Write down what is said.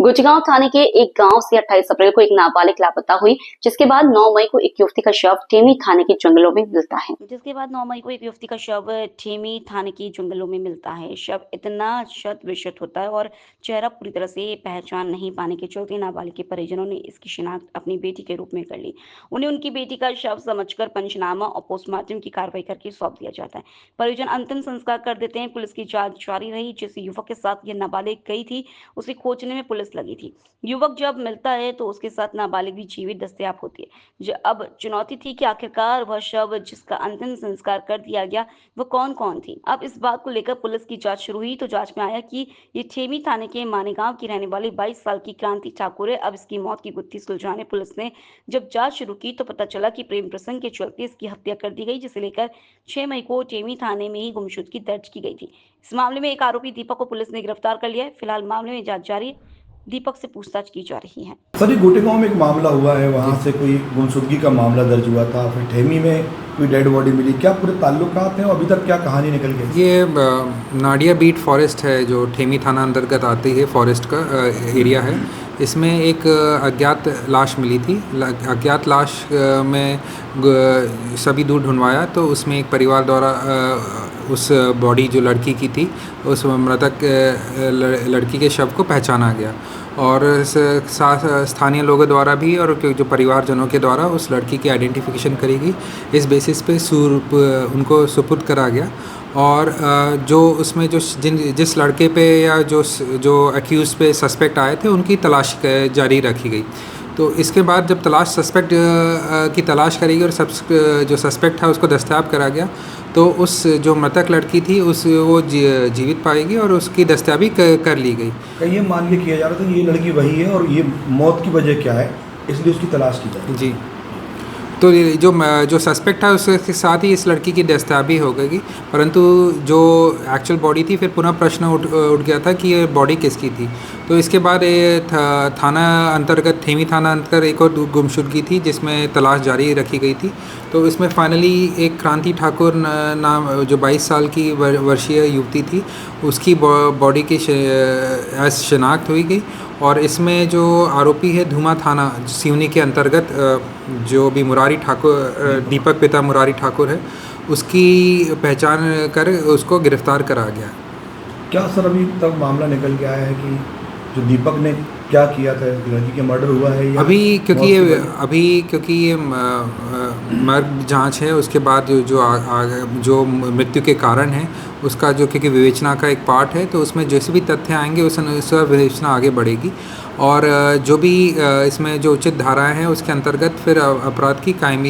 गुजगांव थाने के एक गांव से 28 अप्रैल को एक नाबालिग लापता हुई, जिसके बाद 9 मई को एक युवती का शव टेमी थाने के जंगलों में मिलता है। शव इतना शत विशत होता है और चेहरा पूरी तरह से पहचान नहीं पाने के चलते नाबालिग के परिजनों ने इसकी शिनाख्त अपनी बेटी के रूप में कर ली। उन्हें उनकी बेटी का शव समझकर पंचनामा और पोस्टमार्टम की कार्रवाई करके सौंप दिया जाता है। परिजन अंतिम संस्कार कर देते हैं। पुलिस की जांच जारी रही। जिस युवक के साथ यह नाबालिग गई थी, उसे खोजने में पुलिस लगी थी। युवक जब मिलता है तो उसके साथ नाबालिग भी जीवित दस्तयाब होती है। जो अब चुनौती थी कि आखिरकार वह शव जिसका अंतिम संस्कार कर दिया गया वो कौन कौन थी। अब इस बात को लेकर पुलिस की जांच शुरू हुई तो जांच में आया कि ये ठेमी थाने के मानेगांव की रहने वाली 22 साल की क्रांति ठाकुर है। अब इसकी मौत की गुत्थी सुलझाने पुलिस ने जब जांच शुरू की तो पता चला कि प्रेम प्रसंग के चलते इसकी हत्या कर दी गई, जिसे लेकर 6 मई को टेमी थाने में ही गुमशुदगी दर्ज की गई थी। इस मामले में एक आरोपी दीपक को पुलिस ने गिरफ्तार कर लिया है। फिलहाल मामले में जांच जारी है। दीपक से पूछताछ की जा रही है। सर, ये गोटेगांव में एक मामला हुआ है, वहाँ से कोई गुमशुदगी का मामला दर्ज हुआ था, फिर ठेमी में कोई डेड बॉडी मिली, क्या पूरे ताल्लुकात हैं और अभी तक क्या कहानी निकल गई? ये नाडिया बीट फॉरेस्ट है जो ठेमी थाना अंतर्गत आती है, फॉरेस्ट का एरिया है। इसमें एक अज्ञात लाश मिली थी। अज्ञात लाश में सभी दूर ढूंढवाया तो उसमें एक परिवार द्वारा उस बॉडी जो लड़की की थी, उस मृतक लड़की के शव को पहचाना गया और स्थानीय लोगों द्वारा भी और जो परिवारजनों के द्वारा उस लड़की की आइडेंटिफिकेशन करी गई। इस बेसिस पे उनको सुपुर्द करा गया और जो उसमें जिस लड़के पे या जो अक्यूज़ पे सस्पेक्ट आए थे उनकी तलाश जारी रखी गई। तो इसके बाद जब सस्पेक्ट की तलाश करी गई और जो सस्पेक्ट था उसको दस्तयाब करा गया तो उस जो मृतक लड़की थी वो जीवित पाएगी और उसकी दस्तयाबी कर ली गई। ये मान के किया जा रहा था कि ये लड़की वही है और ये मौत की वजह क्या है, इसलिए उसकी तलाश की जाए। जी, तो जो सस्पेक्ट है उसके साथ ही इस लड़की की दस्तयाबी हो गई, परंतु जो एक्चुअल बॉडी थी फिर पुनः प्रश्न उठ गया था कि ये बॉडी किसकी थी। तो इसके बाद थाना अंतर्गत ठेमी थाना अंतर्गत एक और गुमशुदगी थी जिसमें तलाश जारी रखी गई थी। तो इसमें फाइनली एक क्रांति ठाकुर नाम जो 22 साल की वर्षीय युवती थी उसकी बॉडी की शिनाख्त हुई गई और इसमें जो आरोपी है धूमा थाना सिवनी के अंतर्गत जो भी मुरारी ठाकुर दीपक पिता मुरारी ठाकुर है उसकी पहचान कर उसको गिरफ्तार करा गया। क्या सर अभी तक मामला निकल के आया है कि जो दीपक ने क्या किया था, लड़की का मर्डर हुआ है या अभी क्योंकि ये मर्ग जांच है, उसके बाद जो मृत्यु के कारण है उसका जो क्योंकि विवेचना का एक पार्ट है तो उसमें जैसे भी तथ्य आएंगे उस विवेचना आगे बढ़ेगी और जो भी इसमें जो उचित धाराएं हैं उसके अंतर्गत फिर अपराध की कायमी